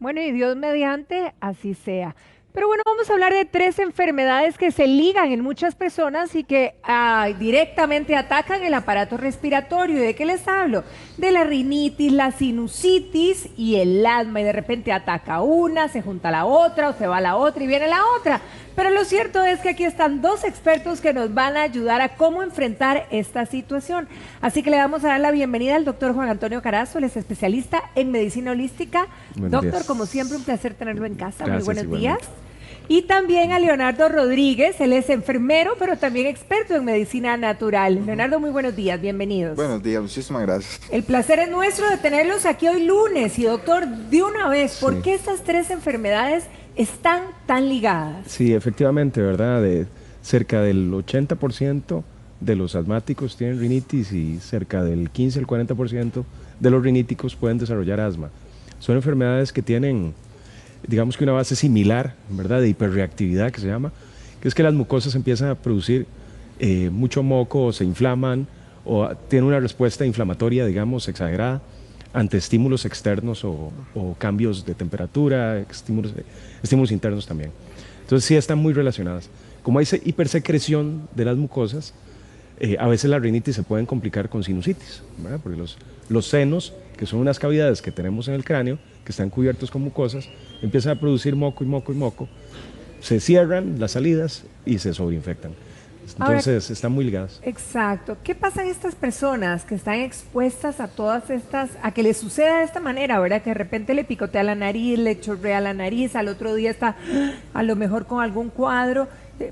Bueno, y Dios mediante, así sea. Pero bueno, vamos a hablar de tres enfermedades que se ligan en muchas personas y que directamente atacan el aparato respiratorio. ¿Y de qué les hablo? De la rinitis, la sinusitis y el asma. Y de repente ataca una, se junta la otra o se va la otra y viene la otra. Pero lo cierto es que aquí están dos expertos que nos van a ayudar a cómo enfrentar esta situación. Así que le vamos a dar la bienvenida al doctor Juan Antonio Carazo, él es especialista en medicina holística. Buenos Doctor, días. como siempre, un placer tenerlo en casa. Muy Gracias, buenos días. igualmente. Y también a Leonardo Rodríguez, él es enfermero, pero también experto en medicina natural. Leonardo, muy buenos días, bienvenidos. Buenos días, muchísimas gracias. El placer es nuestro de tenerlos aquí hoy lunes. Y doctor, de una vez, ¿por Sí. qué estas tres enfermedades están tan ligadas? Sí, efectivamente, ¿verdad? Cerca del 80% de los asmáticos tienen rinitis y cerca del 15 al 40% de los riníticos pueden desarrollar asma. Son enfermedades que tienen, digamos que una base similar, ¿verdad? De hiperreactividad que se llama, que es que las mucosas empiezan a producir mucho moco o se inflaman o tienen una respuesta inflamatoria, digamos, exagerada ante estímulos externos o cambios de temperatura, estímulos internos también. Entonces sí están muy relacionadas. Como hay hipersecreción de las mucosas, a veces las rinitis se pueden complicar con sinusitis, ¿verdad? Porque los senos, que son unas cavidades que tenemos en el cráneo, que están cubiertos con mucosas, empiezan a producir moco y moco y moco, se cierran las salidas y se sobreinfectan. Entonces están muy ligadas. Exacto. ¿Qué pasa en estas personas que están expuestas a todas estas, a que les suceda de esta manera, ¿verdad? Que de repente le picotea la nariz, le chorrea la nariz, al otro día está a lo mejor con algún cuadro.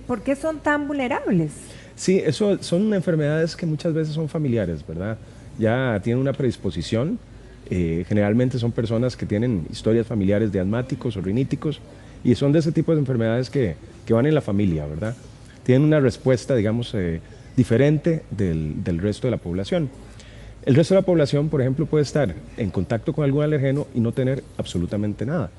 ¿Por qué son tan vulnerables? Sí, eso son enfermedades que muchas veces son familiares, ¿verdad? Ya tienen una predisposición. Generalmente son personas que tienen historias familiares de asmáticos o riníticos y son de ese tipo de enfermedades que van en la familia, ¿verdad? Tienen una respuesta, digamos, diferente del resto de la población. El resto de la población, por ejemplo, puede estar en contacto con algún alergeno y no tener absolutamente nada.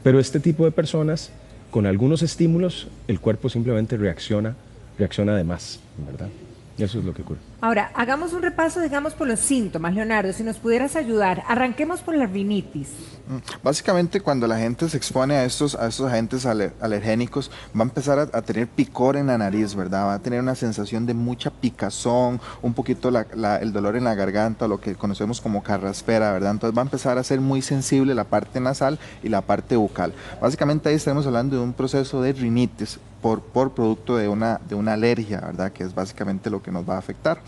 Pero este tipo de personas, con algunos estímulos, el cuerpo simplemente reacciona de más, ¿verdad? Eso es lo que ocurre. Ahora, hagamos un repaso, digamos, por los síntomas, Leonardo, si nos pudieras ayudar. Arranquemos por la rinitis. Básicamente, cuando la gente se expone a estos agentes alergénicos, va a empezar a tener picor en la nariz, ¿verdad? Va a tener una sensación de mucha picazón, un poquito el dolor en la garganta, lo que conocemos como carraspera, ¿verdad? Entonces va a empezar a ser muy sensible la parte nasal y la parte bucal. Básicamente ahí estamos hablando de un proceso de rinitis por producto de una alergia, ¿verdad? Que es básicamente lo que nos va a afectar.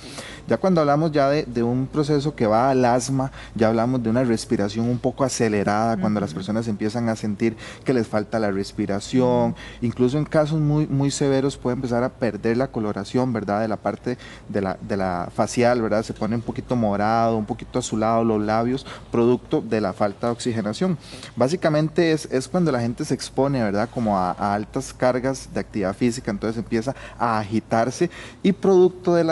Ya cuando hablamos ya de un proceso que va al asma, ya hablamos de una respiración un poco acelerada, cuando las personas empiezan a sentir que les falta la respiración, incluso en casos muy, muy severos puede empezar a perder la coloración, ¿verdad? De la parte de la facial, ¿verdad? Se pone un poquito morado, un poquito azulado los labios, producto de la falta de oxigenación. Básicamente es cuando la gente se expone, ¿verdad? Como a altas cargas de actividad física, entonces empieza a agitarse y producto del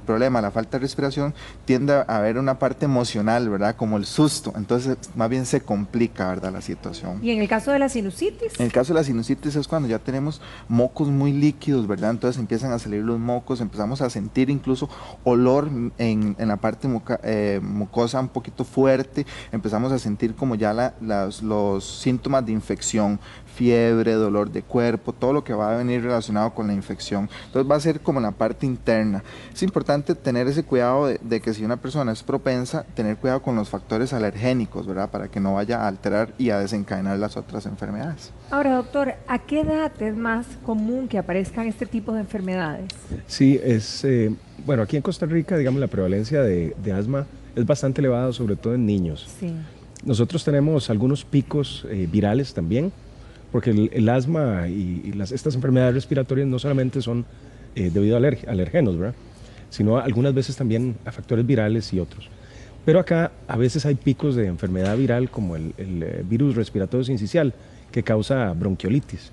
problema, la falta de respiración, tiende a haber una parte emocional, ¿verdad? Como el susto, entonces más bien se complica, ¿verdad? La situación. ¿Y en el caso de la sinusitis? En el caso de la sinusitis es cuando ya tenemos mocos muy líquidos, ¿verdad? Entonces empiezan a salir los mocos, empezamos a sentir incluso olor en la parte mucosa un poquito fuerte, empezamos a sentir como ya los síntomas de infección, fiebre, dolor de cuerpo, todo lo que va a venir relacionado con la infección. Entonces va a ser como en la parte interna. Es importante tener ese cuidado de que si una persona es propensa, tener cuidado con los factores alergénicos, ¿verdad? Para que no vaya a alterar y a desencadenar las otras enfermedades. Ahora, doctor, ¿a qué edad es más común que aparezcan este tipo de enfermedades? Sí, bueno, aquí en Costa Rica, digamos, la prevalencia de asma es bastante elevada, sobre todo en niños. Sí. Nosotros tenemos algunos picos virales también, porque el asma y estas enfermedades respiratorias no solamente son debido a alergenos, ¿verdad? Sino algunas veces también a factores virales y otros. Pero acá a veces hay picos de enfermedad viral como el virus respiratorio sincicial que causa bronquiolitis.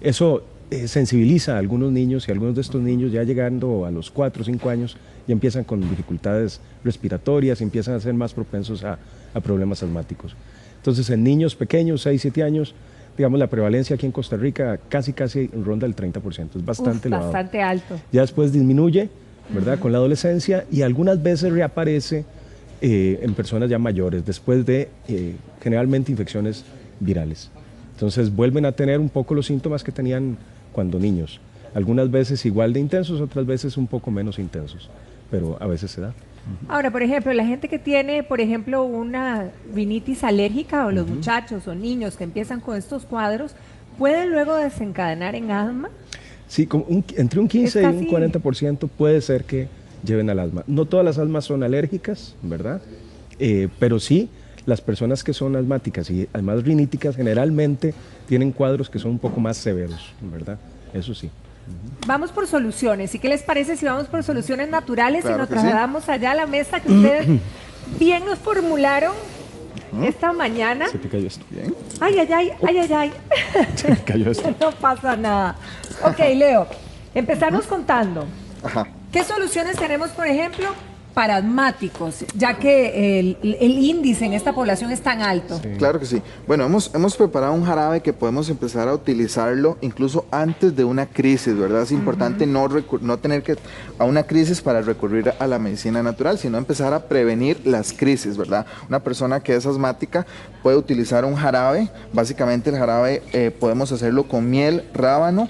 Eso sensibiliza a algunos niños y algunos de estos niños ya llegando a los 4 o 5 años ya empiezan con dificultades respiratorias y empiezan a ser más propensos a problemas asmáticos. Entonces en niños pequeños, 6, 7 años, digamos, la prevalencia aquí en Costa Rica casi ronda el 30%, es bastante elevado. Bastante alto. Ya después disminuye, ¿verdad? Con la adolescencia y algunas veces reaparece en personas ya mayores, después de generalmente infecciones virales. Entonces vuelven a tener un poco los síntomas que tenían cuando niños. Algunas veces igual de intensos, otras veces un poco menos intensos, pero a veces se da. Ahora, por ejemplo, la gente que tiene, por ejemplo, una rinitis alérgica o los muchachos o niños que empiezan con estos cuadros, ¿pueden luego desencadenar en asma? Sí, entre un 15 y un 40% puede ser que lleven al asma. No todas las asmas son alérgicas, ¿verdad? Pero sí, las personas que son asmáticas y además riníticas generalmente tienen cuadros que son un poco más severos, ¿verdad? Eso sí. Vamos por soluciones. ¿Y qué les parece si vamos por soluciones naturales y nos Claro que trasladamos allá a la mesa que ustedes bien nos formularon esta mañana? Se te cayó esto. Bien. Ay, ay, ay, ay, ay, ay. Se me cayó esto. No pasa nada. Ok, Leo, empezamos contando. Ajá. ¿Qué soluciones tenemos, por ejemplo, para asmáticos, ya que el índice en esta población es tan alto? Sí. Claro que sí. Bueno, hemos preparado un jarabe que podemos empezar a utilizarlo incluso antes de una crisis, ¿verdad? Es importante no tener que a una crisis para recurrir a la medicina natural, sino empezar a prevenir las crisis, ¿verdad? Una persona que es asmática puede utilizar un jarabe. Básicamente el jarabe podemos hacerlo con miel, rábano,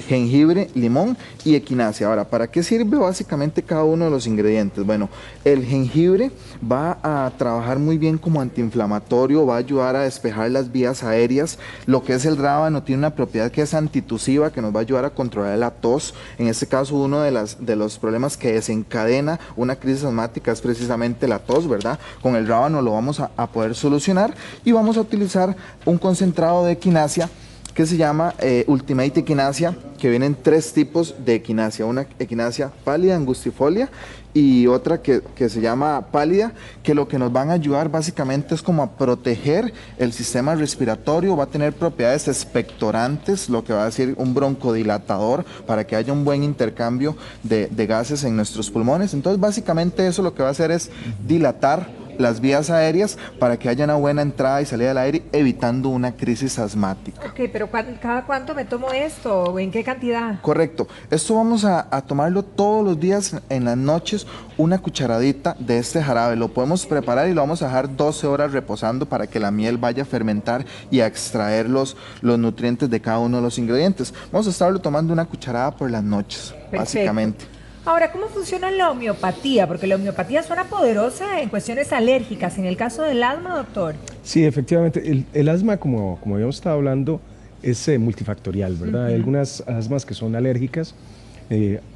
jengibre, limón y equinacia. Ahora, ¿para qué sirve básicamente cada uno de los ingredientes? Bueno, el jengibre va a trabajar muy bien como antiinflamatorio, va a ayudar a despejar las vías aéreas. Lo que es el rábano tiene una propiedad que es antitusiva, que nos va a ayudar a controlar la tos. En este caso, uno de los problemas que desencadena una crisis asmática es precisamente la tos, ¿verdad? Con el rábano lo vamos a poder solucionar y vamos a utilizar un concentrado de equinacia que se llama Ultimate Equinacia, que vienen 3 tipos de equinacia, una equinacia pálida, angustifolia, y otra que se llama pálida, que lo que nos van a ayudar básicamente es como a proteger el sistema respiratorio, va a tener propiedades expectorantes, lo que va a decir un broncodilatador, para que haya un buen intercambio de gases en nuestros pulmones. Entonces básicamente eso lo que va a hacer es dilatar las vías aéreas para que haya una buena entrada y salida del aire, evitando una crisis asmática. Ok, pero ¿cada cuánto me tomo esto? ¿O en qué cantidad? Correcto. Esto vamos a tomarlo todos los días en las noches, una cucharadita de este jarabe. Lo podemos preparar y lo vamos a dejar 12 horas reposando para que la miel vaya a fermentar y a extraer los nutrientes de cada uno de los ingredientes. Vamos a estarlo tomando una cucharada por las noches, básicamente. Ahora, ¿cómo funciona la homeopatía? Porque la homeopatía suena poderosa en cuestiones alérgicas. En el caso del asma, doctor. Sí, efectivamente. El asma, como habíamos estado hablando, es multifactorial, ¿verdad? Hay algunas asmas que son alérgicas,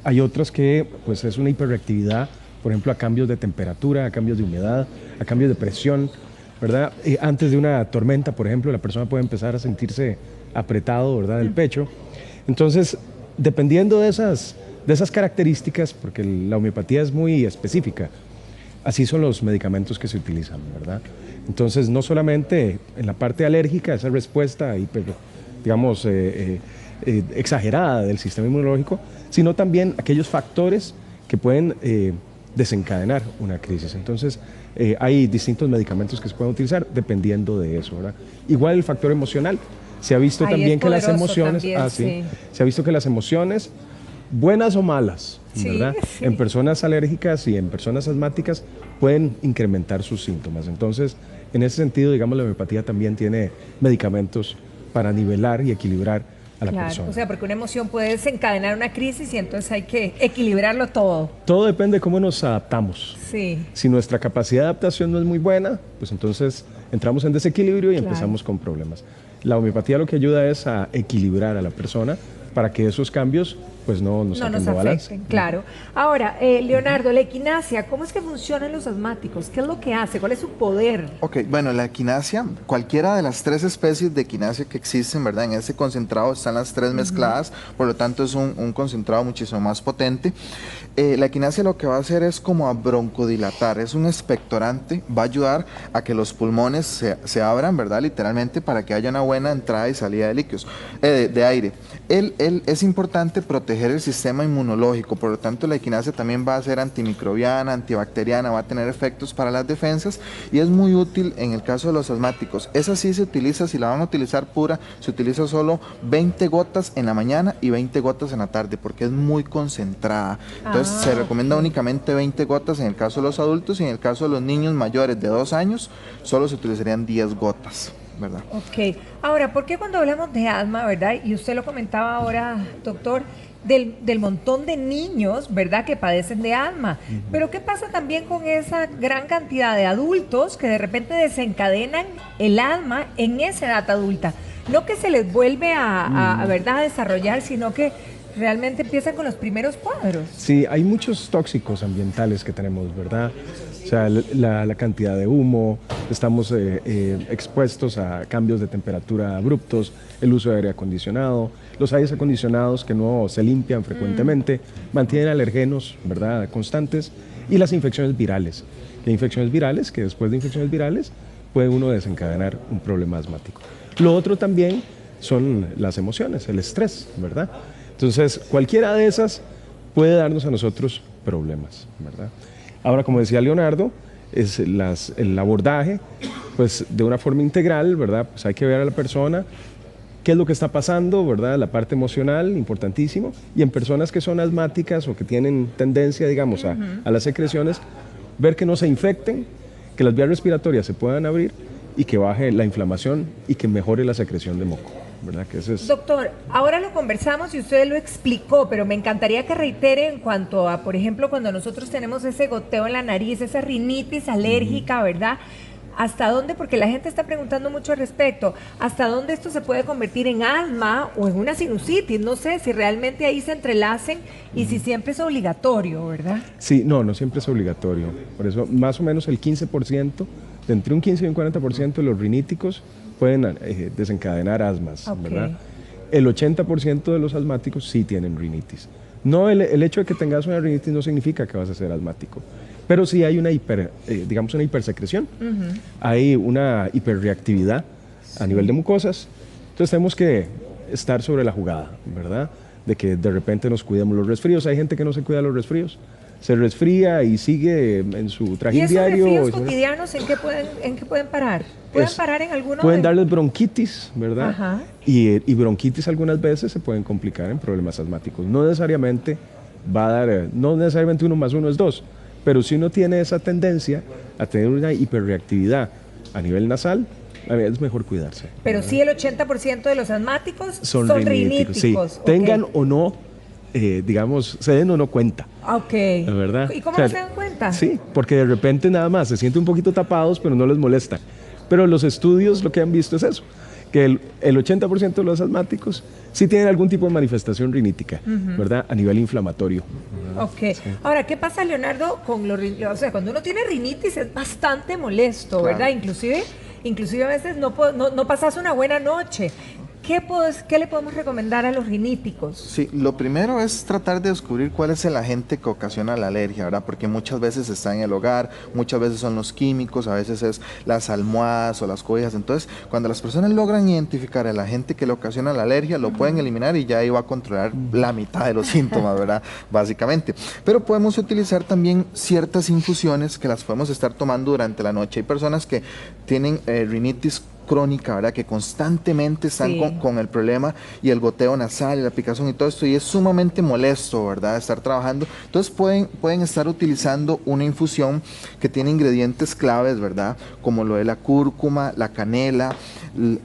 hay otras que pues es una hiperreactividad, por ejemplo, a cambios de temperatura, a cambios de humedad, a cambios de presión, ¿verdad? Antes de una tormenta, por ejemplo, la persona puede empezar a sentirse apretado, ¿verdad?, del pecho. Entonces, dependiendo de esas características, porque la homeopatía es muy específica, así son los medicamentos que se utilizan, ¿verdad? Entonces, no solamente en la parte alérgica, esa respuesta digamos, exagerada del sistema inmunológico, sino también aquellos factores que pueden desencadenar una crisis. Entonces, hay distintos medicamentos que se pueden utilizar dependiendo de eso, ¿verdad? Igual el factor emocional. Se ha visto también que las emociones, se ha visto que las emociones, buenas o malas, ¿verdad? Sí. En personas alérgicas y en personas asmáticas pueden incrementar sus síntomas. Entonces, en ese sentido, digamos, la homeopatía también tiene medicamentos para nivelar y equilibrar a la persona. O sea, porque una emoción puede desencadenar una crisis y entonces hay que equilibrarlo todo. Todo depende de cómo nos adaptamos. Sí. Si nuestra capacidad de adaptación no es muy buena, pues entonces entramos en desequilibrio y empezamos con problemas. La homeopatía lo que ayuda es a equilibrar a la persona para que esos cambios pues no nos saquen de balance. Afecten, claro. Ahora, Leonardo, la equinacia, ¿cómo es que funcionan los asmáticos? ¿Qué es lo que hace? ¿Cuál es su poder? Ok, bueno, la equinacia, cualquiera de las 3 especies de equinacia que existen, ¿verdad? En ese concentrado están las 3 mezcladas, por lo tanto es un concentrado muchísimo más potente. La equinacia lo que va a hacer es como a broncodilatar, es un expectorante, va a ayudar a que los pulmones se abran, ¿verdad? Literalmente, para que haya una buena entrada y salida de líquidos, de aire. Es importante proteger proteger el sistema inmunológico, por lo tanto la equinacia también va a ser antimicrobiana, antibacteriana, va a tener efectos para las defensas y es muy útil en el caso de los asmáticos. Esa sí se utiliza, si la van a utilizar pura, se utiliza solo 20 gotas en la mañana y 20 gotas en la tarde porque es muy concentrada. Entonces se recomienda únicamente 20 gotas en el caso de los adultos y en el caso de los niños mayores de 2 años solo se utilizarían 10 gotas. ¿Verdad? Ok. Ahora, ¿por qué cuando hablamos de asma, verdad? Y usted lo comentaba ahora, doctor, del montón de niños, ¿verdad?, que padecen de asma. Pero ¿qué pasa también con esa gran cantidad de adultos que de repente desencadenan el asma en esa edad adulta? No que se les vuelve ¿verdad?, a desarrollar, sino que realmente empiezan con los primeros cuadros. Sí, hay muchos tóxicos ambientales que tenemos, ¿verdad? O sea, la cantidad de humo, estamos expuestos a cambios de temperatura abruptos, el uso de aire acondicionado, los aires acondicionados que no se limpian frecuentemente, mantienen alergenos, ¿verdad?, constantes, y las infecciones virales. Hay infecciones virales que después de infecciones virales puede uno desencadenar un problema asmático. Lo otro también son las emociones, el estrés, ¿verdad? Entonces, cualquiera de esas puede darnos a nosotros problemas, ¿verdad? Ahora, como decía Leonardo, es el abordaje, pues de una forma integral, ¿verdad? Pues hay que ver a la persona, qué es lo que está pasando, ¿verdad? La parte emocional, importantísimo. Y en personas que son asmáticas o que tienen tendencia, digamos, a las secreciones, ver que no se infecten, que las vías respiratorias se puedan abrir y que baje la inflamación y que mejore la secreción de moco. ¿Verdad? Que eso es... Doctor, ahora lo conversamos y usted lo explicó, pero me encantaría que reitere en cuanto a, por ejemplo, cuando nosotros tenemos ese goteo en la nariz, esa rinitis alérgica, ¿verdad? ¿Hasta dónde? Porque la gente está preguntando mucho al respecto. ¿Hasta dónde esto se puede convertir en asma o en una sinusitis? No sé si realmente ahí se entrelacen y si siempre es obligatorio, ¿verdad? Sí, no siempre es obligatorio. Por eso, más o menos el 15%, de entre un 15 y un 40% de los riníticos pueden desencadenar asmas, ¿verdad? El 80% de los asmáticos sí tienen rinitis. No, el hecho de que tengas una rinitis no significa que vas a ser asmático, pero sí hay una digamos una hipersecreción, hay una hiperreactividad a nivel de mucosas, entonces tenemos que estar sobre la jugada, ¿verdad? De que de repente nos cuidemos los resfríos, hay gente que no se cuida los resfríos, se resfría y sigue en su trajín diario. ¿Y esos resfríos cotidianos en qué pueden parar? ¿Pueden parar en alguno? Pueden darles bronquitis, ¿verdad? Ajá. Y bronquitis algunas veces se pueden complicar en problemas asmáticos. No necesariamente va a dar, no necesariamente 1 más 1 es 2, pero si uno tiene esa tendencia a tener una hiperreactividad a nivel nasal, es mejor cuidarse. Pero sí el 80% de los asmáticos son riníticos. Sí. Okay. Tengan o no, digamos, se den o no cuenta. Ok. ¿Verdad? ¿Y cómo no se dan cuenta? Sí, porque de repente nada más se sienten un poquito tapados, pero no les molesta. Pero los estudios lo que han visto es eso, que el 80% de los asmáticos sí tienen algún tipo de manifestación rinítica, ¿verdad? A nivel inflamatorio. Ok. Sí. Ahora, ¿qué pasa, Leonardo, con o sea, cuando uno tiene rinitis es bastante molesto, ¿verdad? Inclusive a veces no pasas una buena noche. ¿Qué le podemos recomendar a los riníticos? Sí, lo primero es tratar de descubrir cuál es el agente que ocasiona la alergia, ¿verdad? Porque muchas veces está en el hogar, muchas veces son los químicos, a veces es las almohadas o las cobijas. Entonces, cuando las personas logran identificar el agente que le ocasiona la alergia, lo pueden eliminar y ya ahí va a controlar la mitad de los síntomas, ¿verdad? Básicamente. Pero podemos utilizar también ciertas infusiones que las podemos estar tomando durante la noche. Hay personas que tienen rinitis crónica, ¿verdad? Que constantemente están con el problema y el goteo nasal y la picazón y todo esto, y es sumamente molesto, ¿verdad? Estar trabajando. Entonces pueden estar utilizando una infusión que tiene ingredientes claves, ¿verdad? Como lo de la cúrcuma, la canela,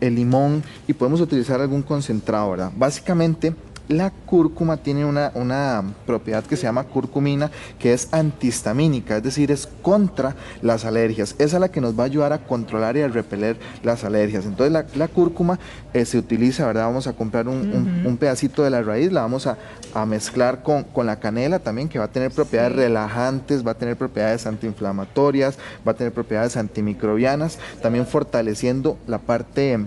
el limón, y podemos utilizar algún concentrado, ¿verdad? Básicamente, la cúrcuma tiene una propiedad que se llama curcumina, que es antihistamínica, es decir, es contra las alergias. Esa es la que nos va a ayudar a controlar y a repeler las alergias. Entonces la cúrcuma se utiliza, ¿verdad? Vamos a comprar un pedacito de la raíz, la vamos a mezclar con la canela también, que va a tener propiedades relajantes, va a tener propiedades antiinflamatorias, va a tener propiedades antimicrobianas, también fortaleciendo la parte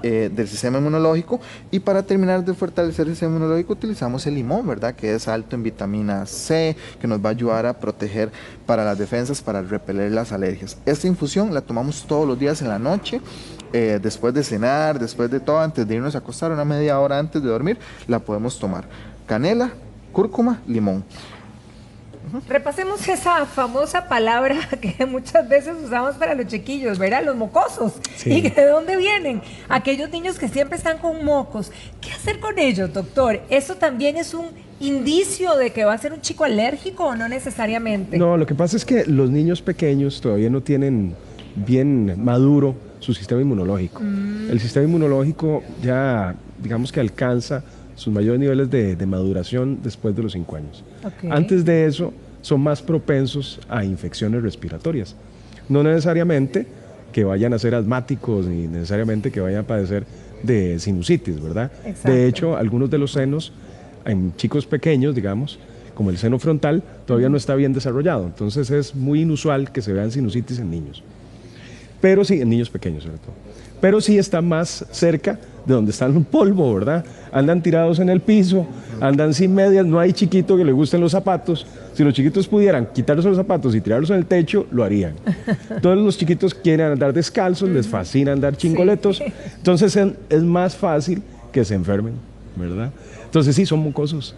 del sistema inmunológico. Y para terminar de fortalecer el sistema inmunológico utilizamos el limón, ¿verdad? Que es alto en vitamina C, que nos va a ayudar a proteger para las defensas, para repeler las alergias. Esta infusión la tomamos todos los días en la noche, después de cenar, después de todo, antes de irnos a acostar, una media hora antes de dormir, la podemos tomar. Canela, cúrcuma, limón. Repasemos esa famosa palabra que muchas veces usamos para los chiquillos, ¿verdad? Los mocosos. Sí. ¿Y de dónde vienen? Aquellos niños que siempre están con mocos. ¿Qué hacer con ellos, doctor? ¿Eso también es un indicio de que va a ser un chico alérgico o no necesariamente? No, lo que pasa es que los niños pequeños todavía no tienen bien maduro su sistema inmunológico. El sistema inmunológico ya, digamos que alcanza sus mayores niveles de maduración después de los 5 años. Ok. Antes de eso, son más propensos a infecciones respiratorias. No necesariamente que vayan a ser asmáticos, ni necesariamente que vayan a padecer de sinusitis, ¿verdad? Exacto. De hecho, algunos de los senos, en chicos pequeños, digamos, como el seno frontal, todavía no está bien desarrollado. Entonces es muy inusual que se vean sinusitis en niños. Pero sí, en niños pequeños sobre todo. Pero sí está más cerca de donde están un polvo, ¿verdad? Andan tirados en el piso, andan sin medias, no hay chiquito que le gusten los zapatos. Si los chiquitos pudieran quitarse los zapatos y tirarlos en el techo, lo harían. Todos los chiquitos quieren andar descalzos, les fascina andar chingoletos. Entonces es más fácil que se enfermen, ¿verdad? Entonces sí, son mocosos.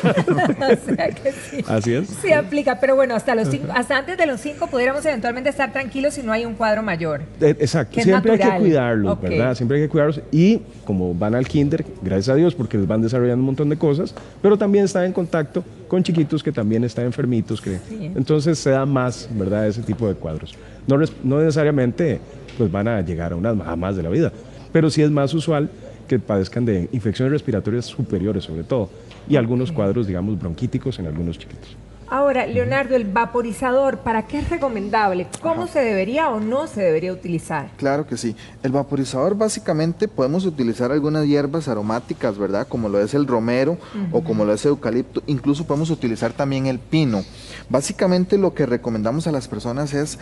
O sea que sí. Así es. Sí aplica, pero bueno, hasta antes de los 5 pudiéramos eventualmente estar tranquilos si no hay un cuadro mayor. Exacto, Que es siempre hay natural. que cuidarlos, Ok. ¿verdad? Siempre hay que cuidarlos y como van al kinder, gracias a Dios, porque les van desarrollando un montón de cosas, pero también están en contacto con chiquitos que también están enfermitos, Sí. entonces se da más, ¿verdad? Ese tipo de cuadros. No necesariamente pues van a llegar a un asma, jamás de la vida, pero sí es más usual que padezcan de infecciones respiratorias superiores sobre todo y algunos cuadros, digamos, bronquíticos en algunos chiquitos. Ahora, Leonardo, el vaporizador, ¿para qué es recomendable? ¿Cómo se debería o no se debería utilizar? Claro que sí. El vaporizador básicamente podemos utilizar algunas hierbas aromáticas, ¿verdad? Como lo es el romero o como lo es el eucalipto. Incluso podemos utilizar también el pino. Básicamente lo que recomendamos a las personas es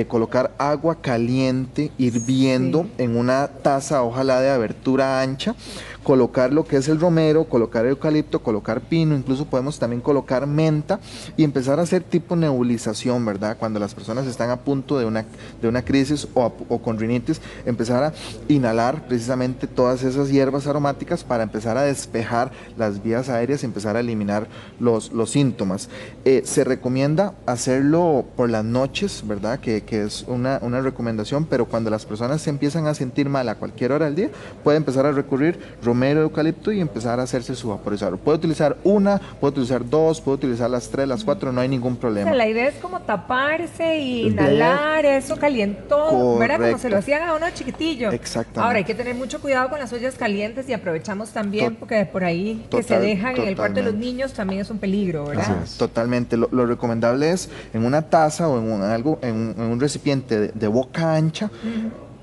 colocar agua caliente hirviendo en una taza, ojalá de abertura ancha, colocar lo que es el romero, colocar el eucalipto, colocar pino, incluso podemos también colocar menta y empezar a hacer tipo nebulización, ¿verdad? Cuando las personas están a punto de una crisis o con rinitis, empezar a inhalar precisamente todas esas hierbas aromáticas para empezar a despejar las vías aéreas y empezar a eliminar los síntomas. Se recomienda hacerlo por las noches, ¿verdad? Que es una recomendación, pero cuando las personas se empiezan a sentir mal a cualquier hora del día, puede empezar a recurrir romero, eucalipto y empezar a hacerse su vaporizador. Puede utilizar una, puede utilizar dos, puede utilizar las 3, las 4, no hay ningún O problema. sea, la idea es como taparse y inhalar eso calientón, ¿verdad? Como se lo hacían a uno chiquitillo. Exactamente. Ahora hay que tener mucho cuidado con las ollas calientes y aprovechamos también porque por ahí que se total- dejan en el cuarto de los totalmente. niños también es un peligro, ¿verdad? Así es. Totalmente. Lo recomendable es en una taza o en un recipiente de boca ancha,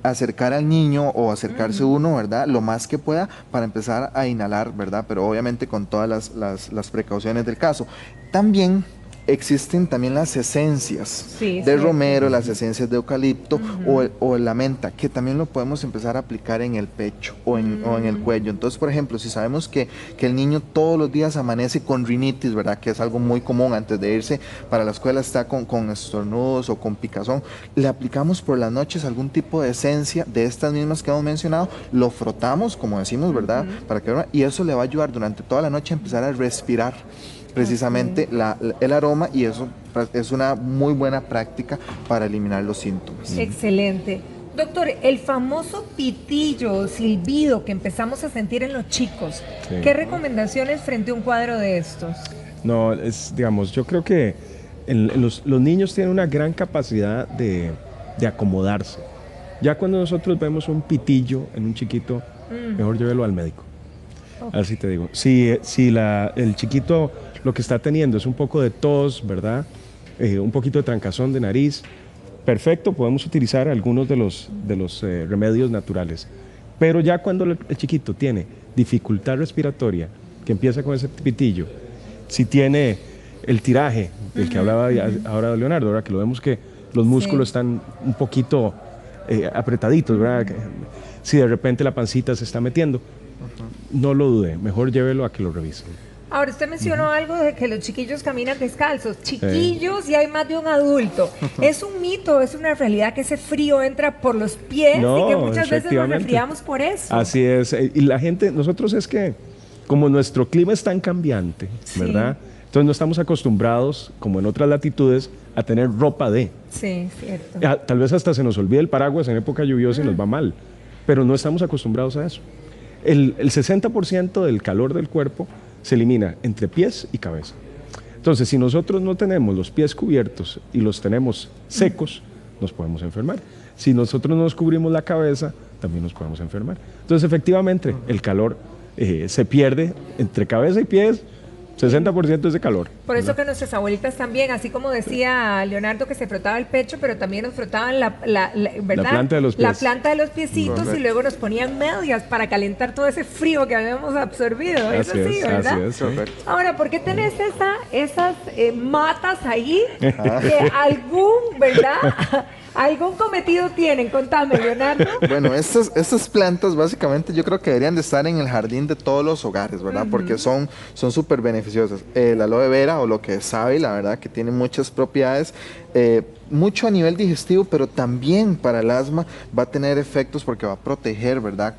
acercar al niño o acercarse uno, ¿verdad? Lo más que pueda para empezar a inhalar, ¿verdad? Pero obviamente con todas las precauciones del caso. También existen también las esencias Sí, de sí. romero, las esencias de eucalipto o la menta, que también lo podemos empezar a aplicar en el pecho o en el cuello. Entonces, por ejemplo, si sabemos que el niño todos los días amanece con rinitis, ¿verdad? Que es algo muy común antes de irse para la escuela, está con estornudos o con picazón, le aplicamos por las noches algún tipo de esencia de estas mismas que hemos mencionado, lo frotamos, como decimos, ¿verdad? Para que, y eso le va a ayudar durante toda la noche a empezar a respirar precisamente el aroma, y eso es una muy buena práctica para eliminar los síntomas. Excelente. Doctor, el famoso pitillo o silbido que empezamos a sentir en los chicos, Sí. ¿qué recomendaciones frente a un cuadro de estos? No, digamos, yo creo que los niños tienen una gran capacidad de acomodarse. Ya cuando nosotros vemos un pitillo en un chiquito, mejor llévelo al médico. Así te digo. Si el chiquito lo que está teniendo es un poco de tos, ¿verdad? Un poquito de trancazón de nariz, perfecto, podemos utilizar algunos de los remedios naturales. Pero ya cuando el chiquito tiene dificultad respiratoria, que empieza con ese pitillo, si tiene el tiraje, del que hablaba ahora Leonardo, ¿verdad? Que lo vemos que los músculos están un poquito apretaditos, ¿verdad? Si de repente la pancita se está metiendo, no lo dude, mejor llévelo a que lo revisen. Ahora, usted mencionó algo de que los chiquillos caminan descalzos. Chiquillos y hay más de un adulto. ¿Es un mito, es una realidad que ese frío entra por los pies y que muchas veces nos efectivamente. resfriamos por eso? Así es. Y la gente, nosotros es que como nuestro clima es tan cambiante, Sí. ¿verdad? Entonces no estamos acostumbrados, como en otras latitudes, a tener ropa de. Sí, cierto. Tal vez hasta se nos olvide el paraguas en época lluviosa y nos va mal, pero no estamos acostumbrados a eso. El 60% del calor del cuerpo se elimina entre pies y cabeza. Entonces, si nosotros no tenemos los pies cubiertos y los tenemos secos, nos podemos enfermar. Si nosotros no nos cubrimos la cabeza, también nos podemos enfermar. Entonces, efectivamente, el calor se pierde entre cabeza y pies, 60% es de calor. Por eso que nuestras abuelitas también, así como decía Leonardo que se frotaba el pecho, pero también nos frotaban ¿verdad? La planta de los pies. La planta de los piecitos. Correcto. Y luego nos ponían medias para calentar todo ese frío que habíamos absorbido. Eso Así sí, es, ¿verdad? así es, sí. Correcto. Ahora, ¿por qué tenés esas matas ahí que algún, ¿verdad? Algún cometido tienen? Contame, Leonardo. Bueno, estas plantas básicamente yo creo que deberían de estar en el jardín de todos los hogares, ¿verdad? Porque son súper beneficiosas. El aloe vera o lo que es sábila, ¿verdad? Que tiene muchas propiedades, mucho a nivel digestivo, pero también para el asma va a tener efectos porque va a proteger, ¿verdad?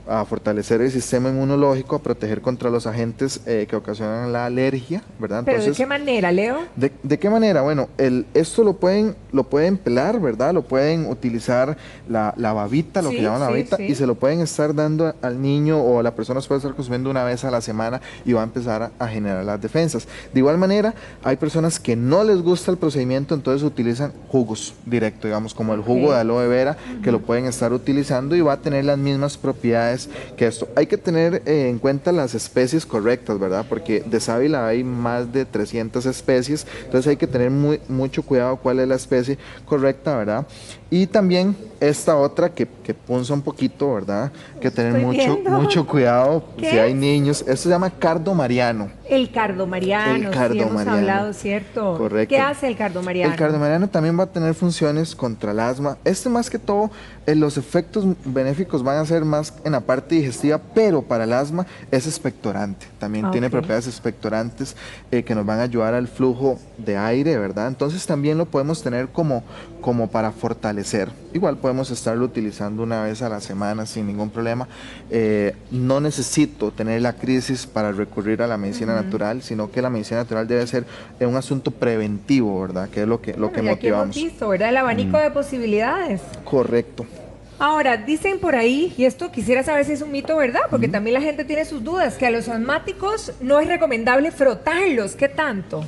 A fortalecer el sistema inmunológico, a proteger contra los agentes que ocasionan la alergia, ¿verdad? ¿Pero de qué manera, Leo? ¿De qué manera? Bueno, esto lo pueden pelar, ¿verdad? Lo pueden utilizar la babita, lo Sí, que llaman la sí, babita, sí. y se lo pueden estar dando al niño o a la persona, se puede estar consumiendo una vez a la semana y va a empezar a generar las defensas. De igual manera, hay personas que no les gusta el procedimiento, entonces utilizan jugos directo, digamos, como el jugo Ok. de aloe vera, que lo pueden estar utilizando y va a tener las mismas propiedades que esto. Hay que tener en cuenta las especies correctas, ¿verdad? Porque de sábila hay más de 300 especies, entonces hay que tener mucho cuidado cuál es la especie correcta, ¿verdad? Y también esta otra que punza un poquito, ¿verdad? Que tener Estoy viendo. mucho cuidado ¿Qué si hay es? niños. Esto se llama cardo mariano. El cardomariano, El sí hemos cardomariano. hablado, ¿cierto? Correcto. ¿Qué hace el cardomariano? El cardomariano también va a tener funciones contra el asma. Más que todo, los efectos benéficos van a ser más en la parte digestiva, pero para el asma es expectorante. También tiene Ok. propiedades expectorantes que nos van a ayudar al flujo de aire, ¿verdad? Entonces también lo podemos tener como para fortalecer. Igual podemos estarlo utilizando una vez a la semana sin ningún problema. No necesito tener la crisis para recurrir a la medicina natural, sino que la medicina natural debe ser un asunto preventivo, ¿verdad? Que es lo que Bueno, y aquí hemos motivamos. visto, ¿verdad? El abanico de posibilidades. Correcto. Ahora, dicen por ahí, y esto quisiera saber si es un mito, ¿verdad? Porque también la gente tiene sus dudas, que a los asmáticos no es recomendable frotarlos. ¿Qué tanto?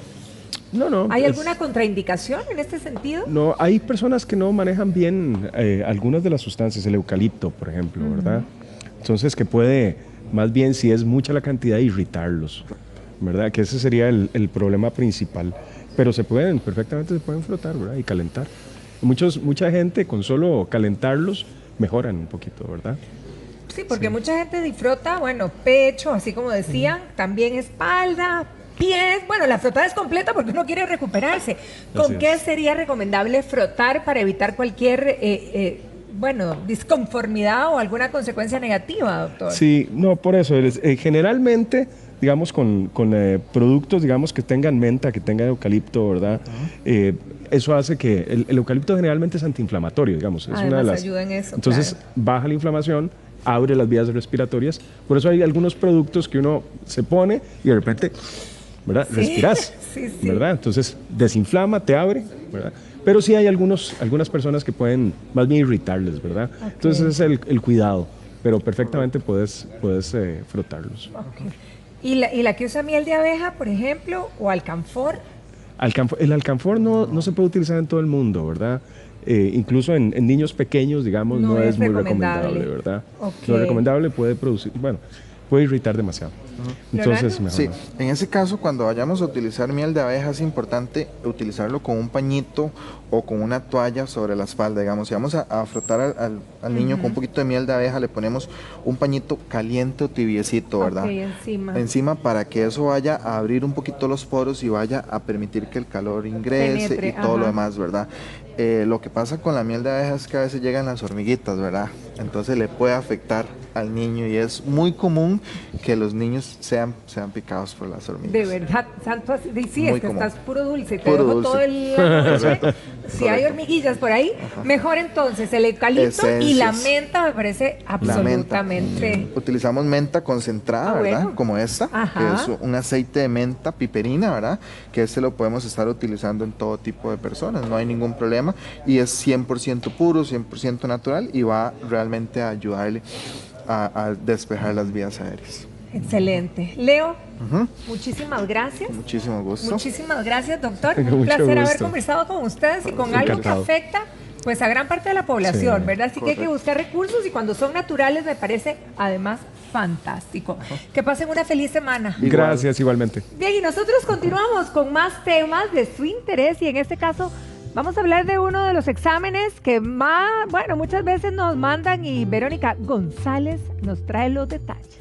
No. ¿Hay es- alguna contraindicación en este sentido? No, hay personas que no manejan bien algunas de las sustancias, el eucalipto, por ejemplo, ¿verdad? Entonces que puede, más bien si es mucha la cantidad, irritarlos, ¿verdad? Que ese sería el problema principal. Pero perfectamente se pueden frotar, ¿verdad? Y calentar. Mucha gente con solo calentarlos mejoran un poquito, ¿verdad? Sí, porque mucha gente disfruta, bueno, pecho, así como decían, también espalda, pies. Bueno, la frotada es completa porque uno quiere recuperarse. ¿Con Así qué es. sería recomendable frotar para evitar cualquier, disconformidad o alguna consecuencia negativa, doctor? Sí, no, por eso. Generalmente, digamos, con productos, digamos, que tengan menta, que tengan eucalipto, ¿verdad? Eso hace que el eucalipto generalmente es antiinflamatorio, digamos. Es una de Además, las, ayuda en eso, entonces, claro. baja la inflamación, abre las vías respiratorias. Por eso hay algunos productos que uno se pone y de repente, ¿verdad? Sí, Respiras, sí, sí. ¿verdad? Entonces, desinflama, te abre, ¿verdad? Pero sí hay algunas personas que pueden más bien irritarles, ¿verdad? Entonces, es el cuidado. Pero perfectamente puedes frotarlos. Ok. ¿Y la que usa miel de abeja, por ejemplo, o alcanfor? El alcanfor no se puede utilizar en todo el mundo, ¿verdad? Incluso en niños pequeños, digamos, No no es es muy recomendable. recomendable, ¿verdad? Ok. Lo recomendable puede irritar demasiado. Entonces, ¿Leonardo? mejor Sí, no. en ese caso, cuando vayamos a utilizar miel de abeja, es importante utilizarlo con un pañito o con una toalla sobre la espalda, digamos. Si vamos a frotar al niño con un poquito de miel de abeja, le ponemos un pañito caliente o tibiecito, ¿verdad? Ok, encima. Encima para que eso vaya a abrir un poquito los poros y vaya a permitir que el calor ingrese Penetre, y todo lo ajá. demás, ¿verdad? Lo que pasa con la miel de abeja es que a veces llegan las hormiguitas, ¿verdad? Entonces le puede afectar al niño y es muy común que los niños sean picados por las hormigas. De verdad, santo, sí, Muy es que común. estás puro dulce, te Puro dejo dulce. todo el la noche. Si hay Correcto. hormiguillas por ahí, mejor entonces el eucalipto y la Esencias. menta me parece La menta. absolutamente. Utilizamos menta concentrada, Ah, ¿verdad? bueno. Como esta, Ajá. que es un aceite de menta piperina, ¿verdad? Que este lo podemos estar utilizando en todo tipo de personas, no hay ningún problema y es 100% puro, 100% natural y va realmente a ayudarle a despejar las vías aéreas. Excelente. Leo, Ujú. muchísimas gracias. Muchísimo gusto. Muchísimas gracias, doctor. Con Un mucho placer haber gusto. conversado con ustedes y con algo que Encantado. afecta pues a gran parte de la población, Sí. ¿verdad? Así que hay que Correcto. buscar recursos y cuando son naturales me parece además fantástico. Que pasen una feliz semana. Igual. Gracias, igualmente. Bien, y nosotros continuamos con más temas de su interés y en este caso vamos a hablar de uno de los exámenes que más, bueno, muchas veces nos mandan y Verónica González nos trae los detalles.